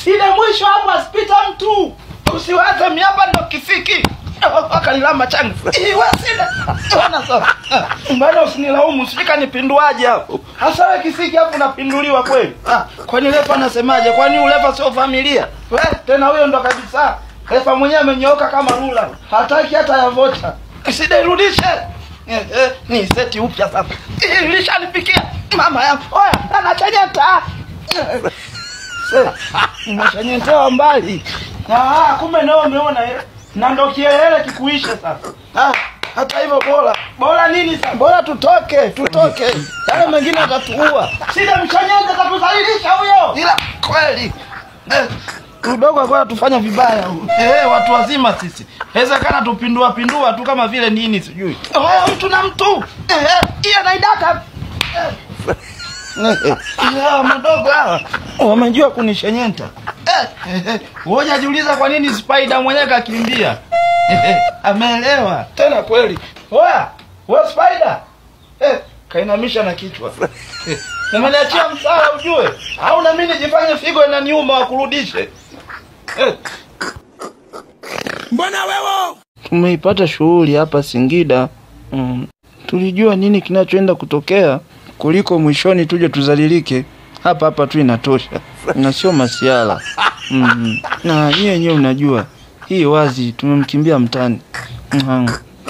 Ile mwisho hapo asipita mtu. Usiwaze mimi hapa ndo kisiki. Akalilamba changu. Wewe sida. Ona sawa. Mbona usinilaumu, usifika nipinduaje hapo? Hasa wewe kisiki hapo unapinduliwa kweli? Kwani Lefa anasemaje? Kwani Ulefa sio familia? Wewe tena huyo ndo kabisa. Lefa mwenyewe amenyooka kama rula. Hataki hata ya vocha. Sida irudishe. Ni seti upya sasa. Ilishanifikia mama yangu. Oya, anachanyeta. Unachanyetewa mbali. Kumbe nao umeona na ndo kielele kikuishe sasa. Hata hivyo bora nini sasa? Bora tutoke. Yale mengine atatuua. Sida mchanyete katuzalilisha huyo. Ila kweli udogo kwa tufanya vibaya huyo. Watu wazima sisi. Inawezekana tupindua tu kama vile nini sijui. Mtu na mtu. Hiyo naidaka. Madogo hawa wamejua kunishenyenta. Wewe unajiuliza kwa nini Spider mwenyewe kakimbia? Ameelewa. Tena kweli. Wewe Spider. Kainamisha na kichwa. Umeniachia msala ujue. Au na mimi nijifanye figo inaniuma wakurudishe. Mbona wewe? Tumeipata shughuli hapa Singida. Tulijua nini kinachoenda kutokea kuliko mwishoni tuje tuzalilike. Hapa tu inatosha. Na sio masiala. Na yeye unajua hii wazi tumemkimbia mtani.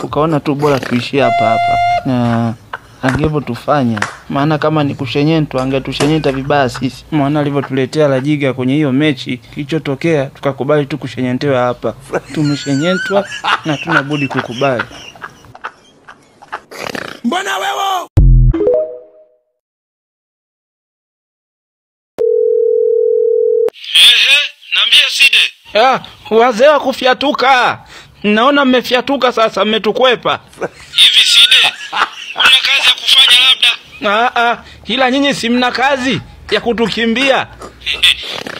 Tukaona tu bora tuishie hapa. Na angevo tufanya. Maana kama ni kushenyentwa angetushenyenta vibaya sisi. Maana alivyotuletea Lajiga kwenye hiyo mechi kilichotokea tukakubali tu kushenyentewa hapa. Tumeshenyentwa na tunabudi kukubali. Mbona wewe? Niambie Side. Wazee wa kufiatuka. Naona mmefyatuka sasa, mmetukwepa. Hivi Side, una kazi ya kufanya labda? Ila nyinyi si mna kazi ya kutukimbia.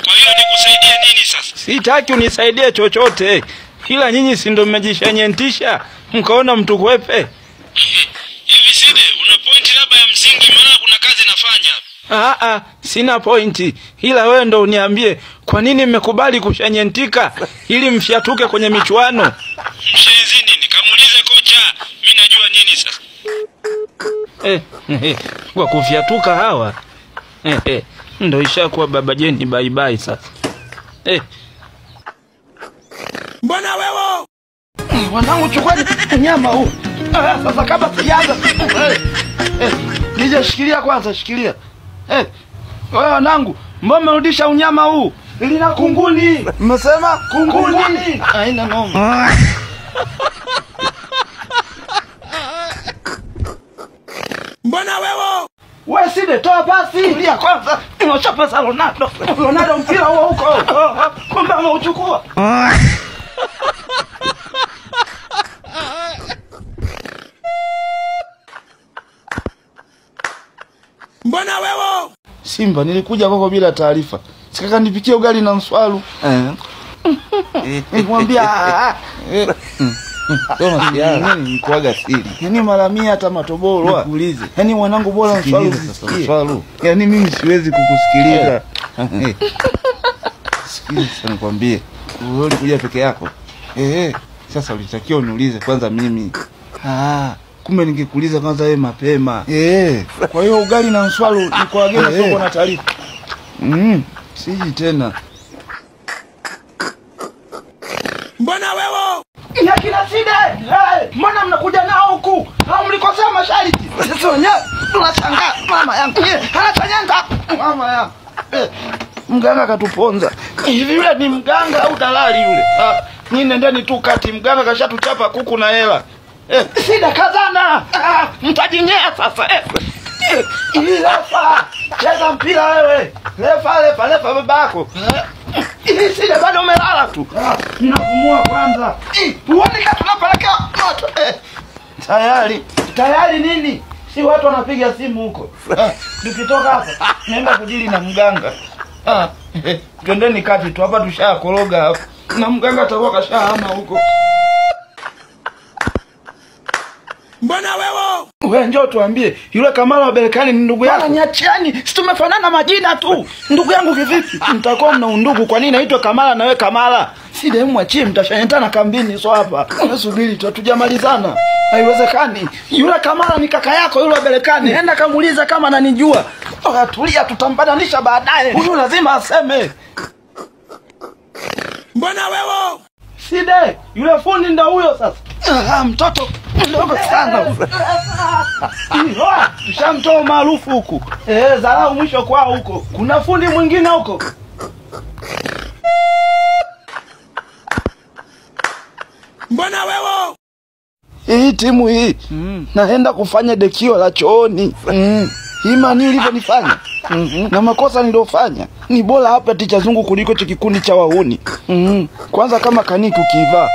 Kwa hiyo nikusaidie nini sasa? Sitaki unisaidie chochote. Ila nyinyi si ndio mmejishenyentisha, mkaona mtukwepe. Hivi Side, una point labda ya msingi maana kuna kazi nafanya? Sina pointi. Ila wewe ndo uniambie kwa nini mmekubali kushanyentika ili mfiatuke kwenye michuano? Mshezi nini? Kamuulize kocha. Mimi najua nini sasa. Kwa kufiatuka hawa. Ndo ishakuwa baba Jeni bye bye sasa. Mbona wewe? Wanangu chukua nyama huu. Sasa kama sijaanza. Nije shikilia kwanza, shikilia. Wewe wanangu, mbona mmerudisha unyama huu? Lina kunguni. Mmesema kunguni. Haina noma. Mbona wewe? Wewe Side toa pasi. Tulia kwanza. Unachapa pesa Ronaldo mpira huo huko. Kumbe ameuchukua. Mbona wewe? Simba nilikuja kwako bila taarifa. Sikaka nipikie ugali na mswalu. Nikwambia Toma siara nini kuaga siri. Yaani mara 100 hata matoboro. Nikuulize. Yaani mwanangu bora mswalu. Yaani mimi siwezi kukusikiliza. Sikiliza nikwambie. Wewe ulikuja peke yako. Sasa ulitakiwa uniulize kwanza mimi. Kumbe ningekuuliza kwanza wewe mapema. Kwa hiyo ugali na mswalu niko agena soko na taarifa. Siji tena. Mbona wewe? Ina kila Side. Mbona mnakuja nao huku? Au mlikosea masharti? Sasa wenyewe tunashangaa mama yangu. Anachanyanga mama yangu. Mganga katuponza. Hivi yule ni mganga au dalali yule? Nyinyi nendeni tu kati, mganga kashatuchapa kuku na hela. Sida kazana. Mtajinyea sasa. Lefa. Cheza mpira wewe. Lefa babako. Sida bado umelala tu. Ninapumua kwanza. Uone kama tunapeleka moto. Tayari nini? Si watu wanapiga simu huko. Tukitoka hapa naenda kujili na mganga. Twendeni kati tu hapa tushakoroga hapo. Na mganga atakuwa kashahama huko. Mbona wewe? Wewe njoo tuambie, yule Kamala wa Berkane ni ndugu yako? Niachiani, si tumefanana majina tu. Ndugu yangu kivipi? Mtakuwa mna undugu, kwa nini naitwa Kamala na wewe Kamala? Si demu mwachie, mtashanyana kambini sio hapa. Unasubiri tu hatujamalizana. Haiwezekani. Yule Kamala ni kaka yako yule wa Berkane. Nenda kamuuliza kama ananijua. Tulia, tutampatanisha baadaye. Huyu lazima aseme. Mbona wewe? Side, yule fundi ndio huyo sasa. Mtoto mdogo sana. Tushamtoa maarufu huku. Dharau mwisho kwao huko. Kuna fundi mwingine huko. Mbona wewe? Hii timu hii naenda kufanya dekio la chooni. Hii mani ulivyonifanya na makosa niliyofanya ni bora hapa Ticha Zungu kuliko kikundi cha wahuni. Kwanza kama kaniki ukivaa